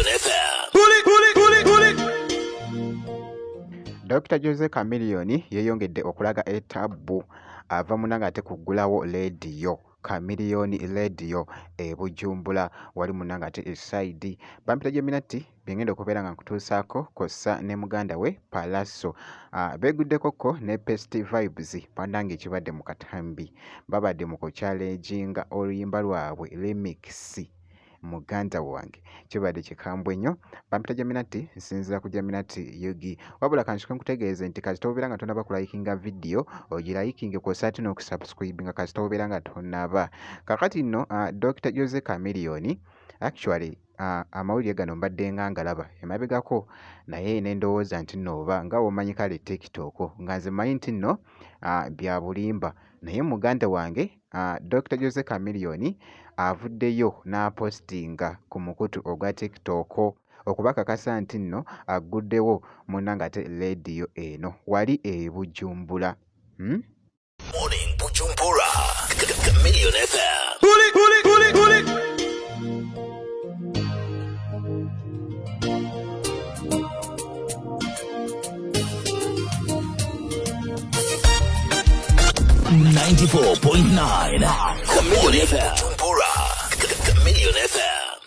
Chameleon FM. Dr. Jose Chameleon yeyongedde okulaga etabbu ava munanga ate kuggulawo leediyo Chameleon Radio Bujumbura wali munanga ate esaidi bampita Geminati bengenda okubeera nga nkutuusaako kossa ne muganda we Palaso beeguddekoko ne Pest Vibes bandange ekibadde mu katambi babadde mu kuchallenging oluyimba lwabwe remix muganda wange kibadde kikambwe nnyo bampita Geminati nsinzira ku Geminati Yugi wabula kanshike nkutegeeze nti kasita obeera nga tonaba kulayikinga video ogirayikinge kosa ate n'okusubscribe nga kasita obeera nga tonaba kakati nno Dr. Jose Chameleon actually amawulire gano mbadde nga ngalaba emabegako naye nendowooza nti nno oba nga womanyi kale TikTok nga nze manyi nti nno bya bulimba naye muganda wange Dr. Jose Chameleon avuddeyo n'apostinga ku mukutu ogwa TikTok okubakakasa nti nno agguddewo munanga ate leediyo eno wali Bujumbura. Morning Bujumbura. Chameleon FM. Chameleon FM. Chameleon FM.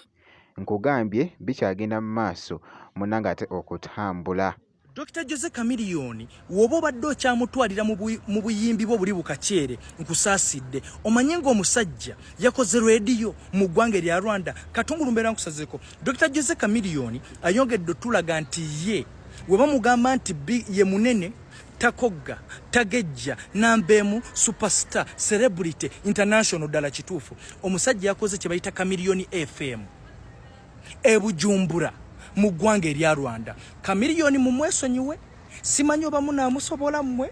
Nkugambye bikyagenda mu maaso munanga ate okutambula. Dr. Jose Chameleon woba obadde okyamutwalira mu buyimbi bwo buli bukakyere nkusaasidde omanye ng'omusajja yakoze radio mu ggwanga erya Rwanda katungulu mbeera nkusazeko Dr. Jose Chameleon ayongedde otulaga nti ye weba mugamba nti ye munene takogga tagejja nambeemu superstar celebrity international ddala kituufu omusajja yakoze kye bayita Chameleon FM Bujumbura mu ggwanga erya Rwanda Chameleon mu mwesonyiwe simanyi oba munaamusobola mmwe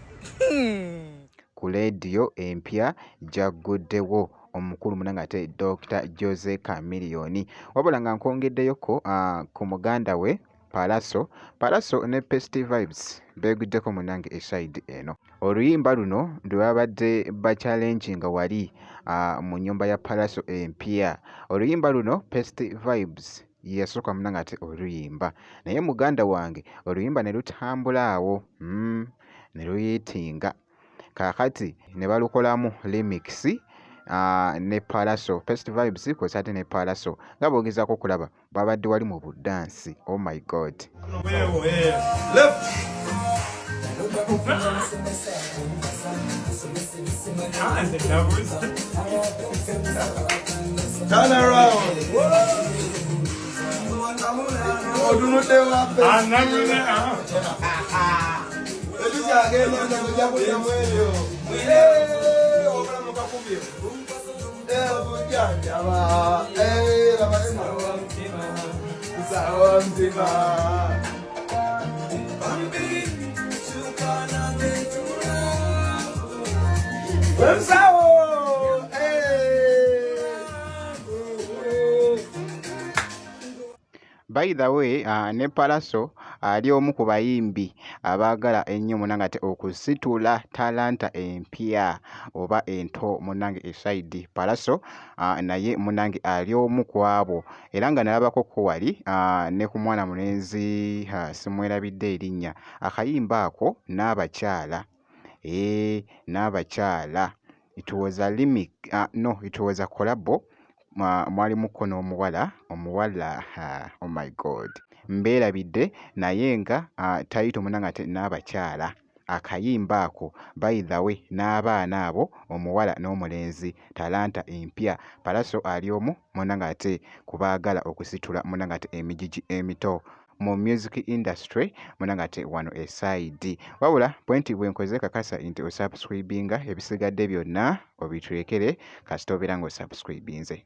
ku leediyo empya jagguddewo omukulu munanga ate Dr. Jose Chameleon wabula nga nkwongeddeyoko ku muganda we Palaso ne Pest Vibes beeguddeko munange eside eno oluyimba luno lwe babadde bachallenginga wali mu nnyumba ya Palaso empya oluyimba luno Pest Vibes yasooka munanga ate oluyimba naye muganda wange oluyimba ne lutambula awo ne luyitinga kakati ne balukolamu remix ne Palaso Pest Vibes kosa ate ne Palaso nga bogezaako okulaba babadde wali mu buddansi. Oh my god. Turn around. By the way, ne Palaso ali omu ku bayimbi abaagala ennyo munanga ate okusitula talanta empya oba ento munange esaidi Palaso naye munange ali omu ku abo era nga nalabako ko wali ne ku mwana mulenzi simwerabidde erinnya akayimba ako n'abakyala n'abakyala it was a remix it was a collab mwali muko n'omuwala oh my god mbeerabidde naye nga tayito munanga ate n'abakyala akayimba ako by the way n'abaana abo omuwala n'omulenzi talanta empya Palaso ali omu munanga ate kubaagala okusitula munanga ate emijiji emito mu music industry munanga ate wano esaidi wabula pointi bwenkoze kakasa nti osubscribinga ebisigadde byonna obiturekere kasita obeera nga osubscribinze.